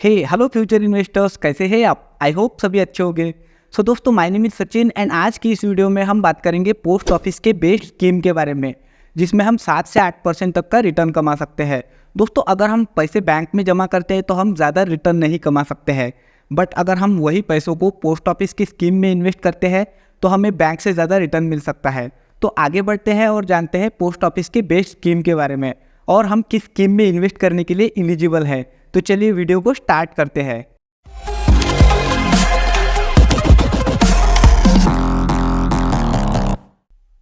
हे hello future investors, कैसे हैं आप? आई होप सभी अच्छे होंगे। सो दोस्तों, my name is Sachin and आज की इस वीडियो में हम बात करेंगे पोस्ट ऑफिस के बेस्ट स्कीम के बारे में, जिसमें हम 7 से 8% तक का रिटर्न कमा सकते हैं। दोस्तों, अगर हम पैसे बैंक में जमा करते हैं तो हम ज़्यादा रिटर्न नहीं कमा सकते हैं, बट अगर हम वही पैसों को पोस्ट ऑफिस की स्कीम में इन्वेस्ट करते हैं तो हमें बैंक से ज़्यादा रिटर्न मिल सकता है। तो आगे बढ़ते हैं और जानते हैं पोस्ट ऑफिस की बेस्ट स्कीम के बारे में और हम किस स्कीम में इन्वेस्ट करने के लिए एलिजिबल है। तो चलिए वीडियो को स्टार्ट करते हैं।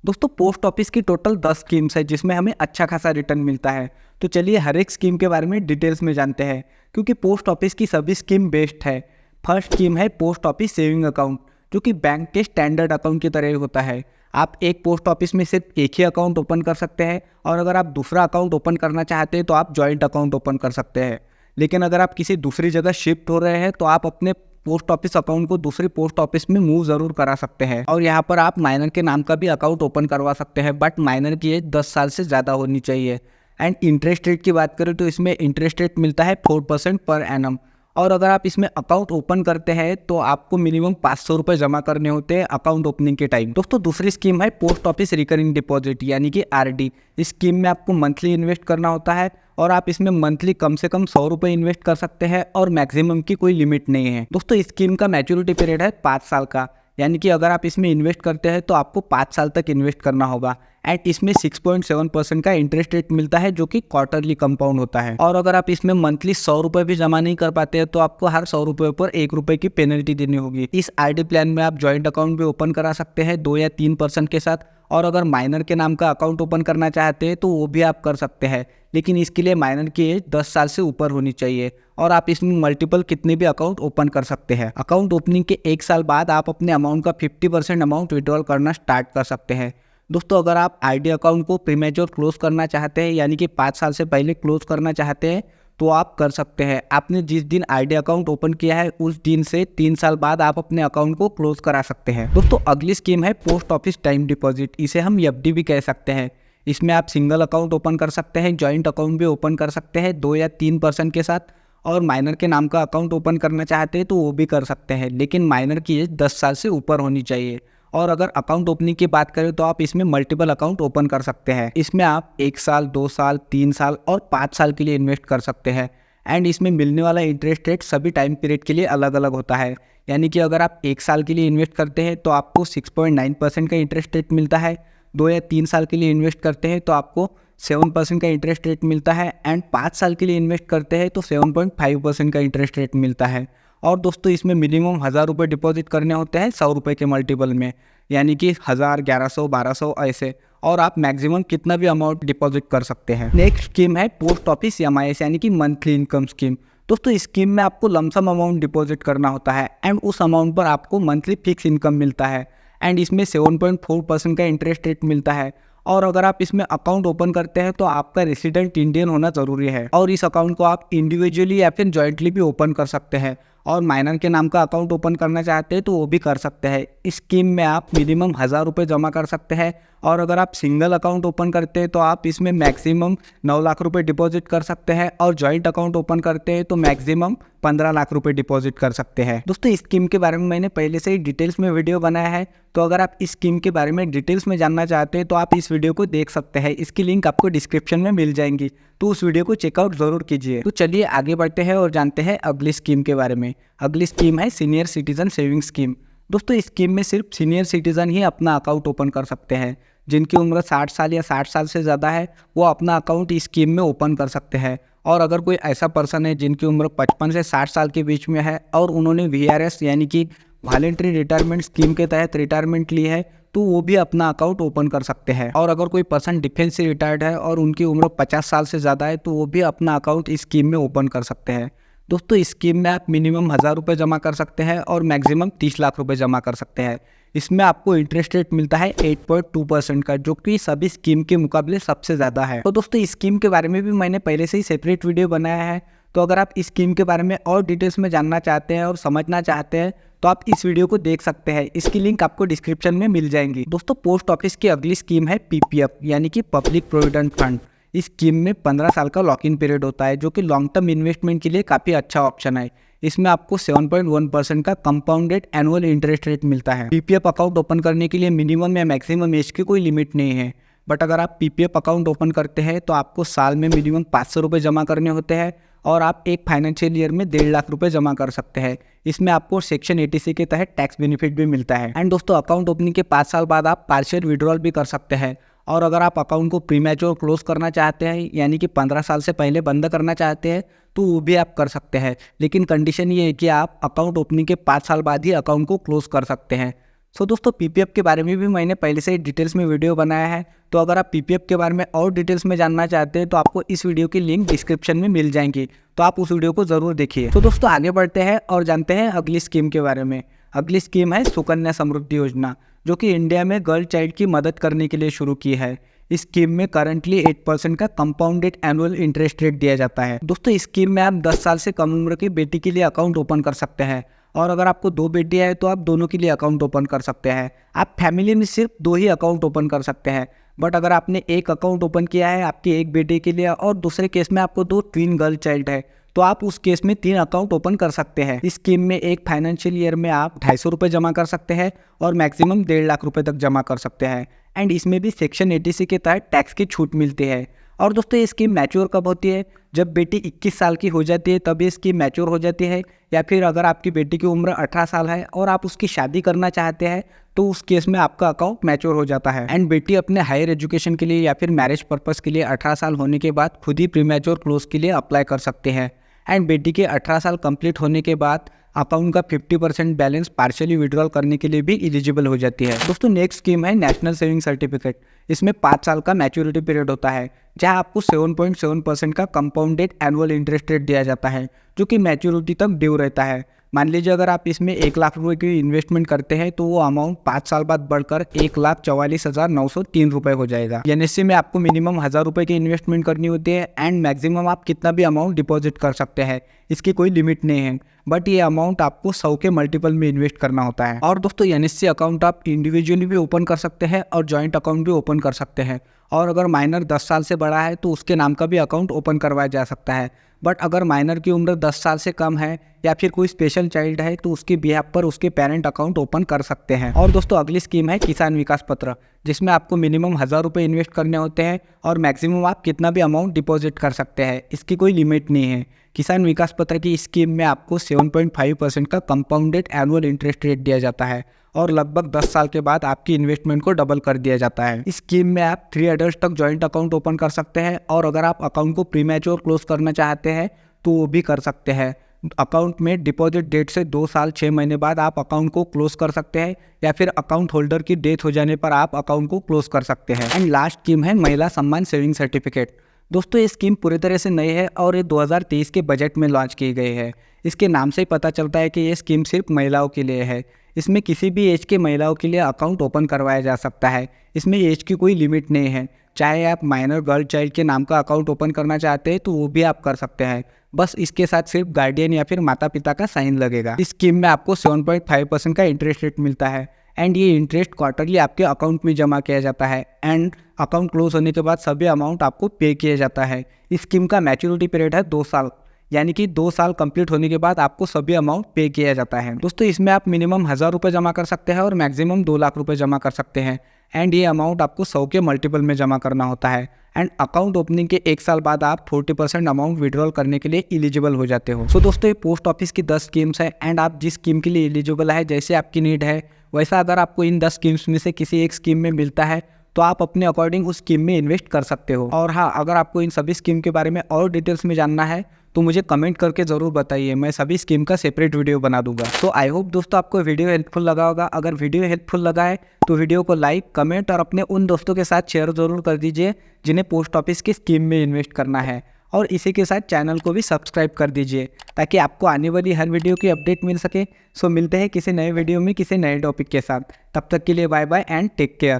दोस्तों, पोस्ट ऑफिस की टोटल 10 स्कीम्स है जिसमें हमें अच्छा खासा रिटर्न मिलता है। तो चलिए हर एक स्कीम के बारे में डिटेल्स में जानते हैं, क्योंकि पोस्ट ऑफिस की सभी स्कीम बेस्ट है। फर्स्ट स्कीम है पोस्ट ऑफिस सेविंग अकाउंट, जो कि बैंक के स्टैंडर्ड अकाउंट की तरह होता है। आप एक पोस्ट ऑफिस में सिर्फ एक ही अकाउंट ओपन कर सकते हैं, और अगर आप दूसरा अकाउंट ओपन करना चाहते हैं तो आप जॉइंट अकाउंट ओपन कर सकते हैं। लेकिन अगर आप किसी दूसरी जगह शिफ्ट हो रहे हैं तो आप अपने पोस्ट ऑफिस अकाउंट को दूसरी पोस्ट ऑफिस में मूव ज़रूर करा सकते हैं। और यहाँ पर आप माइनर के नाम का भी अकाउंट ओपन करवा सकते हैं, बट माइनर की एज 10 साल से ज़्यादा होनी चाहिए। एंड इंटरेस्ट रेट की बात करें तो इसमें इंटरेस्ट रेट मिलता है 4% पर एनम। और अगर आप इसमें अकाउंट ओपन करते हैं तो आपको मिनिमम 500 रुपये जमा करने होते हैं अकाउंट ओपनिंग के टाइम। दोस्तों, दूसरी स्कीम है पोस्ट ऑफिस रिकरिंग डिपॉजिट यानी कि आरडी। इस स्कीम में आपको मंथली इन्वेस्ट करना होता है और आप इसमें मंथली कम से कम 100 रुपये इन्वेस्ट कर सकते हैं और मैक्सिमम की कोई लिमिट नहीं है। दोस्तों, इस स्कीम का मैच्योरिटी पीरियड है 5 साल का, यानी कि अगर आप इसमें इन्वेस्ट करते हैं तो आपको 5 साल तक इन्वेस्ट करना होगा। एंड इसमें 6.7% का इंटरेस्ट रेट मिलता है, जो कि क्वार्टरली कंपाउंड होता है। और अगर आप इसमें मंथली 100 रुपये भी जमा नहीं कर पाते हैं तो आपको हर 100 रुपये पर 1 रुपये की पेनल्टी देनी होगी। इस आरडी प्लान में आप जॉइंट अकाउंट भी ओपन करा सकते हैं 2 या 3% के साथ, और अगर माइनर के नाम का अकाउंट ओपन करना चाहते हैं तो वो भी आप कर सकते हैं, लेकिन इसके लिए माइनर की एज 10 साल से ऊपर होनी चाहिए। और आप इसमें मल्टीपल कितने भी अकाउंट ओपन कर सकते हैं। अकाउंट ओपनिंग के 1 साल बाद आप अपने अमाउंट का 50% अमाउंट विड्रॉल करना स्टार्ट कर सकते हैं। दोस्तों, अगर आप आरडी अकाउंट को प्रीमेच्योर क्लोज करना चाहते हैं, यानी कि 5 साल से पहले क्लोज करना चाहते हैं, तो आप कर सकते हैं। आपने जिस दिन आरडी अकाउंट ओपन किया है उस दिन से 3 साल बाद आप अपने अकाउंट को क्लोज करा सकते हैं। दोस्तों, अगली स्कीम है पोस्ट ऑफिस टाइम डिपॉजिट। इसे हम एफडी भी कह सकते हैं। इसमें आप सिंगल अकाउंट ओपन कर सकते हैं, जॉइंट अकाउंट भी ओपन कर सकते हैं 2 या 3% के साथ, और माइनर के नाम का अकाउंट ओपन करना चाहते हैं तो वो भी कर सकते हैं, लेकिन माइनर की एज 10 साल से ऊपर होनी चाहिए। और अगर अकाउंट ओपनिंग की बात करें तो आप इसमें मल्टीपल अकाउंट ओपन कर सकते हैं। इसमें आप 1 साल, 2 साल, 3 साल और 5 साल के लिए इन्वेस्ट कर सकते हैं। एंड इसमें मिलने वाला इंटरेस्ट रेट सभी टाइम पीरियड के लिए अलग अलग होता है, यानी कि अगर आप 1 साल के लिए इन्वेस्ट करते हैं तो आपको 6.9% का इंटरेस्ट रेट मिलता है। 2 या 3 साल के लिए इन्वेस्ट करते हैं तो आपको 7% का इंटरेस्ट रेट मिलता है। एंड 5 साल के लिए इन्वेस्ट करते हैं तो 7.5% का इंटरेस्ट रेट मिलता है। और दोस्तों, इसमें मिनिमम 1000 रुपये डिपॉजिट करने होते हैं 100 रुपये के मल्टीपल में, यानी कि 1000, 1100, 1200 ऐसे, और आप मैक्सिमम कितना भी अमाउंट डिपॉजिट कर सकते हैं। नेक्स्ट स्कीम है पोस्ट ऑफिस एमआईएस यानी कि मंथली इनकम स्कीम। दोस्तों, इस स्कीम में आपको लमसम अमाउंट डिपॉजिट करना होता है एंड उस अमाउंट पर आपको मंथली फिक्स इनकम मिलता है। एंड इसमें 7.4% का इंटरेस्ट रेट मिलता है। और अगर आप इसमें अकाउंट ओपन करते हैं तो आपका रेसिडेंट इंडियन होना ज़रूरी है, और इस अकाउंट को आप इंडिविजुअली या फिर जॉइंटली भी ओपन कर सकते हैं। और माइनर के नाम का अकाउंट ओपन करना चाहते हैं तो वो भी कर सकते हैं। इस स्कीम में आप मिनिमम 1000 रुपये जमा कर सकते हैं, और अगर आप सिंगल अकाउंट ओपन करते हैं तो आप इसमें मैक्सिमम 9 लाख रुपए डिपॉजिट कर सकते हैं, और जॉइंट अकाउंट ओपन करते हैं तो मैक्सिमम 15 लाख रुपए डिपॉजिट कर सकते हैं। दोस्तों, इस स्कीम के बारे में मैंने पहले से ही डिटेल्स में वीडियो बनाया है, तो अगर आप इस स्कीम के बारे में डिटेल्स में जानना चाहते हैं तो आप इस वीडियो को देख सकते हैं। इसकी लिंक आपको डिस्क्रिप्शन में मिल जाएंगी, तो उस वीडियो को चेकआउट जरूर कीजिए। तो चलिए आगे बढ़ते हैं और जानते हैं अगली स्कीम के बारे में। अगली स्कीम है सीनियर सिटीजन सेविंग स्कीम। दोस्तों, इस स्कीम में सिर्फ सीनियर सिटीजन ही अपना अकाउंट ओपन कर सकते हैं। जिनकी उम्र 60 साल या 60 साल से ज़्यादा है वो अपना अकाउंट इस स्कीम में ओपन कर सकते हैं। और अगर कोई ऐसा पर्सन है जिनकी उम्र 55 से 60 साल के बीच में है और उन्होंने वीआरएस यानी कि वॉलंटरी रिटायरमेंट स्कीम के तहत रिटायरमेंट ली है, तो वो भी अपना अकाउंट ओपन कर सकते हैं। और अगर कोई पर्सन डिफेंस से रिटायर्ड है और उनकी उम्र 50 साल से ज़्यादा है तो वो भी अपना अकाउंट इस स्कीम में ओपन कर सकते हैं। दोस्तों, इस स्कीम में आप मिनिमम 1000 रुपये जमा कर सकते हैं और मैक्सिमम 30 लाख रुपए जमा कर सकते हैं। इसमें आपको इंटरेस्ट रेट मिलता है 8.2% का, जो कि सभी स्कीम के मुकाबले सबसे ज़्यादा है। तो दोस्तों, इस स्कीम के बारे में भी मैंने पहले से ही सेपरेट वीडियो बनाया है, तो अगर आप इस स्कीम के बारे में और डिटेल्स में जानना चाहते हैं और समझना चाहते हैं तो आप इस वीडियो को देख सकते हैं। इसकी लिंक आपको डिस्क्रिप्शन में मिल जाएंगी। दोस्तों, पोस्ट ऑफिस की अगली स्कीम है पीपीएफ यानी कि पब्लिक प्रोविडेंट फंड। इस स्कीम में 15 साल का लॉक इन पीरियड होता है, जो कि लॉन्ग टर्म इन्वेस्टमेंट के लिए काफ़ी अच्छा ऑप्शन है। इसमें आपको 7.1% का कंपाउंडेड एनुअल इंटरेस्ट रेट मिलता है। पीपीएफ अकाउंट ओपन करने के लिए मिनिमम या मैक्सिमम एज की कोई लिमिट नहीं है, बट अगर आप पीपीएफ अकाउंट ओपन करते हैं तो आपको साल में मिनिमम 500 रुपये जमा करने होते हैं और आप एक फाइनेंशियल ईयर में 1.5 लाख रुपए जमा कर सकते हैं। इसमें आपको सेक्शन 80C के तहत टैक्स बेनिफिट भी मिलता है। एंड दोस्तों, अकाउंट ओपनिंग के 5 साल बाद आप पार्शियल विड्रॉल भी कर सकते हैं। और अगर आप अकाउंट को प्रीमैच्योर क्लोज करना चाहते हैं, यानी कि 15 साल से पहले बंद करना चाहते हैं, तो वो भी आप कर सकते हैं। लेकिन कंडीशन ये है कि आप अकाउंट ओपनिंग के 5 साल बाद ही अकाउंट को क्लोज कर सकते हैं। सो दोस्तों, पीपीएफ के बारे में भी मैंने पहले से ही डिटेल्स में वीडियो बनाया है, तो अगर आप पीपीएफ के बारे में और डिटेल्स में जानना चाहते हैं तो आपको इस वीडियो की लिंक डिस्क्रिप्शन में मिल जाएंगी, तो आप उस वीडियो को ज़रूर देखिए। तो दोस्तों, आगे बढ़ते हैं और जानते हैं अगली स्कीम के बारे में। अगली स्कीम है सुकन्या समृद्धि योजना, जो कि इंडिया में गर्ल चाइल्ड की मदद करने के लिए शुरू की है। इस स्कीम में करंटली 8% का कंपाउंडेड एनुअल इंटरेस्ट रेट दिया जाता है। दोस्तों, इस स्कीम में आप 10 साल से कम उम्र की बेटी के लिए अकाउंट ओपन कर सकते हैं, और अगर आपको 2 बेटियां हैं तो आप दोनों के लिए अकाउंट ओपन कर सकते हैं। आप फैमिली में सिर्फ 2 ही अकाउंट ओपन कर सकते हैं, बट अगर आपने एक अकाउंट ओपन किया है आपकी एक बेटी के लिए और दूसरे केस में आपको 2 ट्विन गर्ल चाइल्ड है, तो आप उस केस में 3 अकाउंट ओपन कर सकते हैं। इस स्कीम में एक फाइनेंशियल ईयर में आप 250 रुपये जमा कर सकते हैं और मैक्सिमम 1.5 लाख रुपए तक जमा कर सकते हैं। एंड इसमें भी सेक्शन 80C के तहत टैक्स की छूट मिलती है। और दोस्तों, ये स्कीम मैच्योर कब होती है? जब बेटी 21 साल की हो जाती है तब ये स्कीम मैच्योर हो जाती है, या फिर अगर आपकी बेटी की उम्र 18 साल है और आप उसकी शादी करना चाहते हैं तो उस केस में आपका अकाउंट मैच्योर हो जाता है। एंड बेटी अपने हायर एजुकेशन के लिए या फिर मैरिज पर्पस के लिए 18 साल होने के बाद खुद ही प्रीमैच्योर क्लोज के लिए अप्लाई कर सकते हैं। एंड बेटी के 18 साल कंप्लीट होने के बाद अकाउंट का 50% बैलेंस पार्शियली विड्रॉल करने के लिए भी एलिजिबल हो जाती है। दोस्तों, नेक्स्ट स्कीम है नेशनल सेविंग सर्टिफिकेट। इसमें 5 साल का मैच्योरिटी पीरियड होता है, जहां आपको 7.7% का कंपाउंडेड एनुअल इंटरेस्ट रेट दिया जाता है, जो कि मैच्योरिटी तक ड्यू रहता है। मान लीजिए अगर आप इसमें 1 लाख रुपए की इन्वेस्टमेंट करते हैं तो वो अमाउंट 5 साल बाद बढ़कर 1,44,903 रुपये हो जाएगा। एनएससी में आपको मिनिमम 1000 रुपये की इन्वेस्टमेंट करनी होती है एंड मैक्सिमम आप कितना भी अमाउंट डिपॉजिट कर सकते हैं, इसकी कोई लिमिट नहीं है, बट ये अमाउंट आपको 100 के मल्टीपल में इन्वेस्ट करना होता है। और दोस्तों, एनएससी अकाउंट आप इंडिविजुअली भी ओपन कर सकते हैं और जॉइंट अकाउंट भी ओपन कर सकते हैं। और अगर माइनर 10 साल से बड़ा है तो उसके नाम का भी अकाउंट ओपन करवाया जा सकता है। बट अगर माइनर की उम्र 10 साल से कम है या फिर कोई स्पेशल चाइल्ड है तो उसके बिहाफ पर उसके पेरेंट अकाउंट ओपन कर सकते हैं। और दोस्तों, अगली स्कीम है किसान विकास पत्र, जिसमें आपको मिनिमम 1000 रुपये इन्वेस्ट करने होते हैं और मैक्सिमम आप कितना भी अमाउंट डिपॉजिट कर सकते हैं, इसकी कोई लिमिट नहीं है। किसान विकास पत्र की स्कीम में आपको 7.5% का कंपाउंडेड एनुअल इंटरेस्ट रेट दिया जाता है और लगभग 10 साल के बाद आपकी इन्वेस्टमेंट को डबल कर दिया जाता है। इस स्कीम में आप 3 एडल्ट तक जॉइंट अकाउंट ओपन कर सकते हैं और अगर आप अकाउंट को प्रीमैच्योर क्लोज करना चाहते हैं तो वो भी कर सकते हैं। अकाउंट में डिपॉजिट डेट से 2 साल 6 महीने बाद आप अकाउंट को क्लोज कर सकते हैं, या फिर अकाउंट होल्डर की डेथ हो जाने पर आप अकाउंट को क्लोज कर सकते हैं। एंड लास्ट स्कीम है महिला सम्मान सेविंग सर्टिफिकेट। दोस्तों, ये स्कीम पूरी तरह से नई है और ये 2023 के बजट में लॉन्च की गई है। इसके नाम से ही पता चलता है कि ये स्कीम सिर्फ महिलाओं के लिए है। इसमें किसी भी एज के महिलाओं के लिए अकाउंट ओपन करवाया जा सकता है। इसमें एज की कोई लिमिट नहीं है। चाहे आप माइनर गर्ल चाइल्ड के नाम का अकाउंट ओपन करना चाहते हैं तो वो भी आप कर सकते हैं, बस इसके साथ सिर्फ गार्डियन या फिर माता पिता का साइन लगेगा। इस स्कीम में आपको 7.5% का इंटरेस्ट रेट मिलता है एंड ये इंटरेस्ट क्वार्टरली आपके अकाउंट में जमा किया जाता है एंड अकाउंट क्लोज होने के बाद सभी अमाउंट आपको पे किया जाता है। इस स्कीम का मैच्योरिटी पीरियड है 2 साल, यानी कि 2 साल कंप्लीट होने के बाद आपको सभी अमाउंट पे किया जाता है। दोस्तों, इसमें आप मिनिमम 1000 रुपये जमा कर सकते हैं और मैक्सिमम 2 लाख रुपये जमा कर सकते हैं एंड ये अमाउंट आपको 100 के मल्टीपल में जमा करना होता है। एंड अकाउंट ओपनिंग के 1 साल बाद आप 40% अमाउंट विड्रॉल करने के लिए एलिजिबल हो जाते हो। सो दोस्तों, ये पोस्ट ऑफिस की 10 स्कीम्स है एंड आप जिस स्कीम के लिए एलिजिबल है, जैसे आपकी नीड है वैसा अगर आपको इन 10 स्कीम्स में से किसी एक स्कीम में मिलता है तो आप अपने अकॉर्डिंग उस स्कीम में इन्वेस्ट कर सकते हो। और हाँ, अगर आपको इन सभी स्कीम के बारे में और डिटेल्स में जानना है तो मुझे कमेंट करके ज़रूर बताइए, मैं सभी स्कीम का सेपरेट वीडियो बना दूंगा। तो आई होप दोस्तों आपको वीडियो हेल्पफुल लगा होगा। अगर वीडियो हेल्पफुल लगा है तो वीडियो को लाइक, कमेंट और अपने उन दोस्तों के साथ शेयर ज़रूर कर दीजिए जिन्हें पोस्ट ऑफिस की स्कीम में इन्वेस्ट करना है। और इसी के साथ चैनल को भी सब्सक्राइब कर दीजिए ताकि आपको आने वाली हर वीडियो की अपडेट मिल सके। सो मिलते हैं किसी नए वीडियो में किसी नए टॉपिक के साथ। तब तक के लिए bye bye and take care.